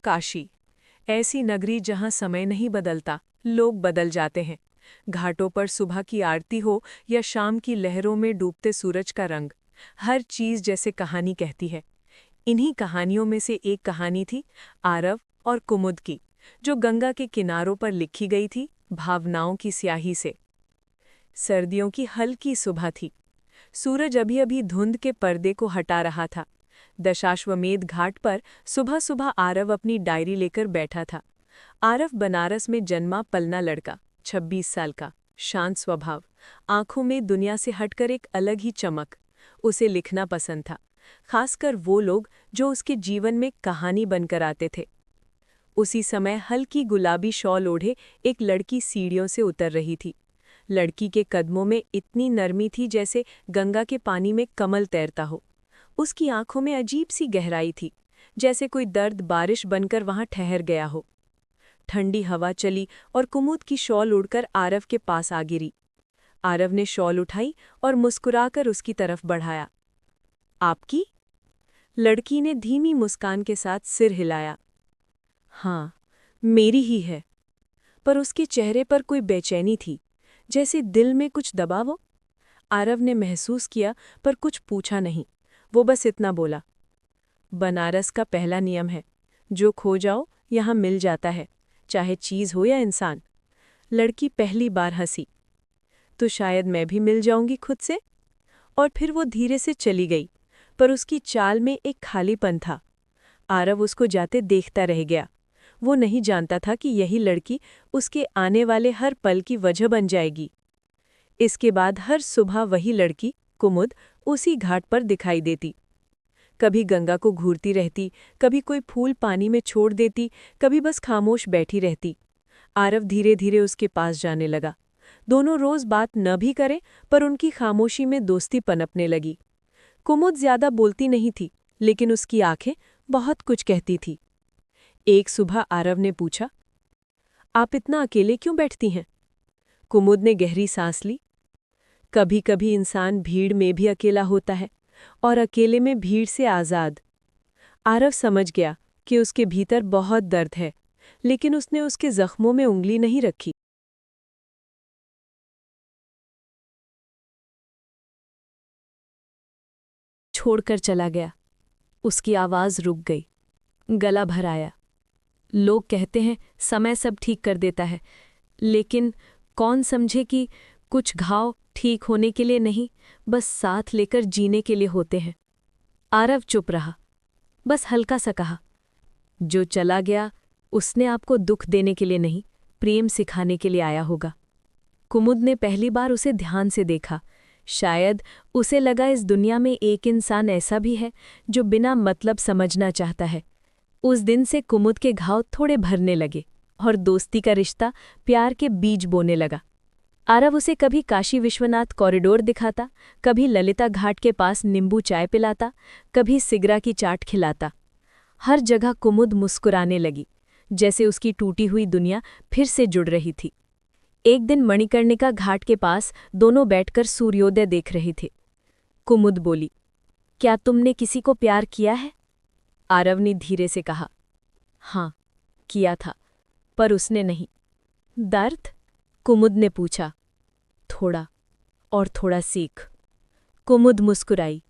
काशी, ऐसी नगरी जहां समय नहीं बदलता, लोग बदल जाते हैं। घाटों पर सुबह की आरती हो या शाम की लहरों में डूबते सूरज का रंग, हर चीज जैसे कहानी कहती है। इन्हीं कहानियों में से एक कहानी थी आरव और कुमुद की, जो गंगा के किनारों पर लिखी गई थी भावनाओं की स्याही से। सर्दियों की हल्की सुबह थी। सूरज अभी अभी धुंध के पर्दे को हटा रहा था। दशाश्वमेध घाट पर सुबह सुबह आरव अपनी डायरी लेकर बैठा था। आरव बनारस में जन्मा पलना लड़का, 26 साल का, शांत स्वभाव, आंखों में दुनिया से हटकर एक अलग ही चमक। उसे लिखना पसंद था, खासकर वो लोग जो उसके जीवन में कहानी बनकर आते थे। उसी समय हल्की गुलाबी शॉल ओढ़े एक लड़की सीढ़ियों से उतर रही थी। लड़की के कदमों में इतनी नरमी थी जैसे गंगा के पानी में कमल तैरता हो। उसकी आंखों में अजीब सी गहराई थी, जैसे कोई दर्द बारिश बनकर वहां ठहर गया हो। ठंडी हवा चली और कुमुद की शॉल उड़कर आरव के पास आ गिरी। आरव ने शॉल उठाई और मुस्कुराकर उसकी तरफ बढ़ाया। आपकी? लड़की ने धीमी मुस्कान के साथ सिर हिलाया। हाँ, मेरी ही है। पर उसके चेहरे पर कोई बेचैनी थी, जैसे दिल में कुछ दबा हो। आरव ने महसूस किया पर कुछ पूछा नहीं। वो बस इतना बोला, बनारस का पहला नियम है, जो खो जाओ यहाँ मिल जाता है, चाहे चीज हो या इंसान। लड़की पहली बार हंसी। तो शायद मैं भी मिल जाऊंगी खुद से। और फिर वो धीरे से चली गई, पर उसकी चाल में एक खालीपन था। आरव उसको जाते देखता रह गया। वो नहीं जानता था कि यही लड़की उसके आने वाले हर पल की वजह बन जाएगी। इसके बाद हर सुबह वही लड़की, कुमुद, उसी घाट पर दिखाई देती। कभी गंगा को घूरती रहती, कभी कोई फूल पानी में छोड़ देती, कभी बस खामोश बैठी रहती। आरव धीरे धीरे उसके पास जाने लगा। दोनों रोज बात न भी करें, पर उनकी खामोशी में दोस्ती पनपने लगी। कुमुद ज्यादा बोलती नहीं थी, लेकिन उसकी आंखें बहुत कुछ कहती थी। एक सुबह आरव ने पूछा, आप इतना अकेले क्यों बैठती हैं? कुमुद ने गहरी सांस ली। कभी कभी इंसान भीड़ में भी अकेला होता है, और अकेले में भीड़ से आज़ाद। आरव समझ गया कि उसके भीतर बहुत दर्द है, लेकिन उसने उसके जख्मों में उंगली नहीं रखी। छोड़कर चला गया। उसकी आवाज़ रुक गई, गला भर आया। लोग कहते हैं समय सब ठीक कर देता है, लेकिन कौन समझे कि कुछ घाव ठीक होने के लिए नहीं, बस साथ लेकर जीने के लिए होते हैं। आरव चुप रहा, बस हल्का सा कहा, जो चला गया उसने आपको दुख देने के लिए नहीं, प्रेम सिखाने के लिए आया होगा। कुमुद ने पहली बार उसे ध्यान से देखा। शायद उसे लगा इस दुनिया में एक इंसान ऐसा भी है जो बिना मतलब समझना चाहता है। उस दिन से कुमुद के घाव थोड़े भरने लगे और दोस्ती का रिश्ता प्यार के बीज बोने लगा। आरव उसे कभी काशी विश्वनाथ कॉरिडोर दिखाता, कभी ललिता घाट के पास नींबू चाय पिलाता, कभी सिगरा की चाट खिलाता। हर जगह कुमुद मुस्कुराने लगी, जैसे उसकी टूटी हुई दुनिया फिर से जुड़ रही थी। एक दिन मणिकर्णिका घाट के पास दोनों बैठकर सूर्योदय देख रहे थे। कुमुद बोली, क्या तुमने किसी को प्यार किया है? आरव ने धीरे से कहा, हाँ, किया था, पर उसने नहीं। दर्द? कुमुद ने पूछा। थोड़ा, और थोड़ा सीख। कुमुद मुस्कुराई।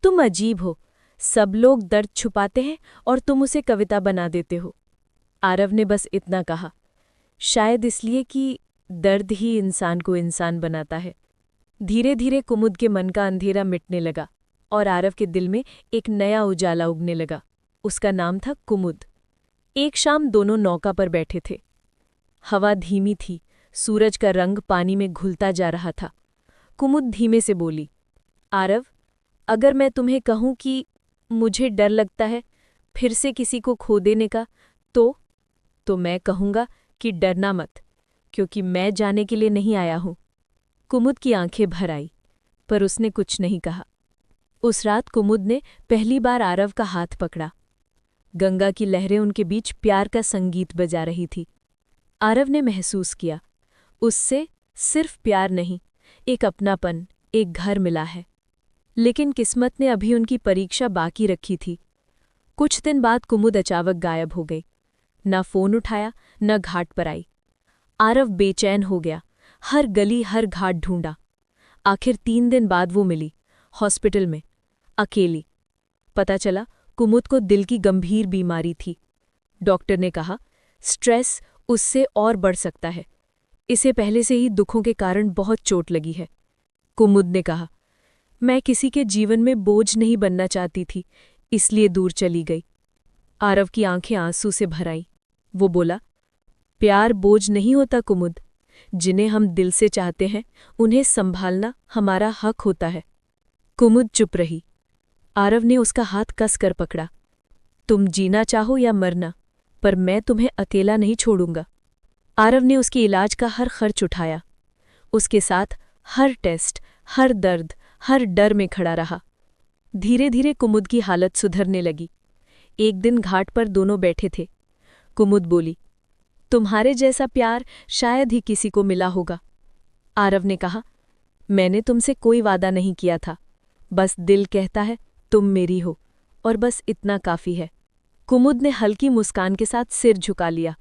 तुम अजीब हो, सब लोग दर्द छुपाते हैं और तुम उसे कविता बना देते हो। आरव ने बस इतना कहा, शायद इसलिए कि दर्द ही इंसान को इंसान बनाता है। धीरे धीरे कुमुद के मन का अंधेरा मिटने लगा और आरव के दिल में एक नया उजाला उगने लगा। उसका नाम था कुमुद। एक शाम दोनों नौका पर बैठे थे। हवा धीमी थी, सूरज का रंग पानी में घुलता जा रहा था। कुमुद धीमे से बोली, आरव, अगर मैं तुम्हें कहूं कि मुझे डर लगता है फिर से किसी को खो देने का, तो मैं कहूंगा कि डरना मत, क्योंकि मैं जाने के लिए नहीं आया हूं। कुमुद की आंखें भर आई, पर उसने कुछ नहीं कहा। उस रात कुमुद ने पहली बार आरव का हाथ पकड़ा। गंगा की लहरें उनके बीच प्यार का संगीत बजा रही थी। आरव ने महसूस किया, उससे सिर्फ प्यार नहीं, एक अपनापन, एक घर मिला है। लेकिन किस्मत ने अभी उनकी परीक्षा बाकी रखी थी। कुछ दिन बाद कुमुद अचानक गायब हो गई। न फोन उठाया, न घाट पर आई। आरव बेचैन हो गया, हर गली हर घाट ढूंढा। आखिर 3 दिन बाद वो मिली, हॉस्पिटल में, अकेली। पता चला कुमुद को दिल की गंभीर बीमारी थी। डॉक्टर ने कहा, स्ट्रेस उससे और बढ़ सकता है। इसे पहले से ही दुखों के कारण बहुत चोट लगी है। कुमुद ने कहा, मैं किसी के जीवन में बोझ नहीं बनना चाहती थी, इसलिए दूर चली गई। आरव की आंखें आंसू से भर आईं। वो बोला, प्यार बोझ नहीं होता कुमुद। जिन्हें हम दिल से चाहते हैं, उन्हें संभालना हमारा हक होता है। कुमुद चुप रही। आरव ने उसका हाथ कसकर पकड़ा। तुम जीना चाहो या मरना, पर मैं तुम्हें अकेला नहीं छोड़ूंगा। आरव ने उसके इलाज का हर खर्च उठाया। उसके साथ हर टेस्ट, हर दर्द, हर डर में खड़ा रहा। धीरे धीरे कुमुद की हालत सुधरने लगी। एक दिन घाट पर दोनों बैठे थे। कुमुद बोली, तुम्हारे जैसा प्यार शायद ही किसी को मिला होगा। आरव ने कहा, मैंने तुमसे कोई वादा नहीं किया था, बस दिल कहता है तुम मेरी हो, और बस इतना काफी है। कुमुद ने हल्की मुस्कान के साथ सिर झुका लिया।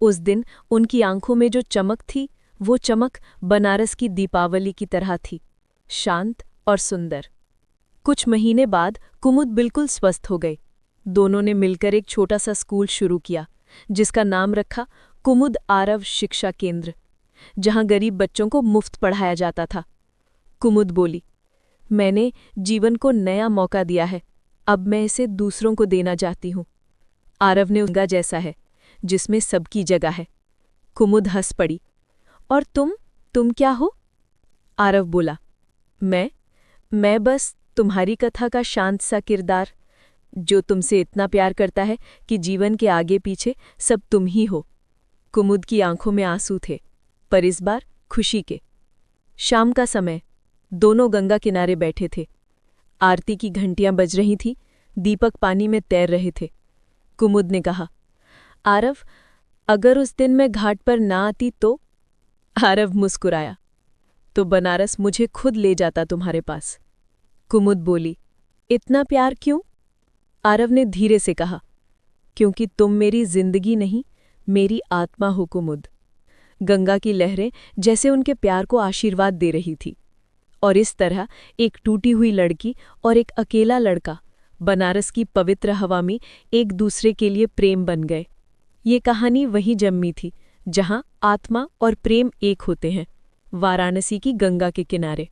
उस दिन उनकी आंखों में जो चमक थी, वो चमक बनारस की दीपावली की तरह थी, शांत और सुंदर। कुछ महीने बाद कुमुद बिल्कुल स्वस्थ हो गए। दोनों ने मिलकर एक छोटा सा स्कूल शुरू किया, जिसका नाम रखा कुमुद आरव शिक्षा केंद्र, जहां गरीब बच्चों को मुफ्त पढ़ाया जाता था। कुमुद बोली, मैंने जीवन को नया मौका दिया है, अब मैं इसे दूसरों को देना चाहती हूँ। आरव ने उंगा जैसा है, जिसमें सबकी जगह है। कुमुद हंस पड़ी, और तुम क्या हो? आरव बोला, मैं बस तुम्हारी कथा का शांत सा किरदार, जो तुमसे इतना प्यार करता है कि जीवन के आगे पीछे सब तुम ही हो। कुमुद की आंखों में आंसू थे, पर इस बार खुशी के। शाम का समय, दोनों गंगा किनारे बैठे थे। आरती की घंटियां बज रही थीं, दीपक पानी में तैर रहे थे। कुमुद ने कहा, आरव, अगर उस दिन मैं घाट पर ना आती तो? आरव मुस्कुराया, तो बनारस मुझे खुद ले जाता तुम्हारे पास। कुमुद बोली, इतना प्यार क्यों? आरव ने धीरे से कहा, क्योंकि तुम मेरी जिंदगी नहीं, मेरी आत्मा हो कुमुद। गंगा की लहरें जैसे उनके प्यार को आशीर्वाद दे रही थी। और इस तरह एक टूटी हुई लड़की और एक अकेला लड़का बनारस की पवित्र हवा में एक दूसरे के लिए प्रेम बन गए। ये कहानी वहीं जन्मी थी, जहां आत्मा और प्रेम एक होते हैं, वाराणसी की गंगा के किनारे।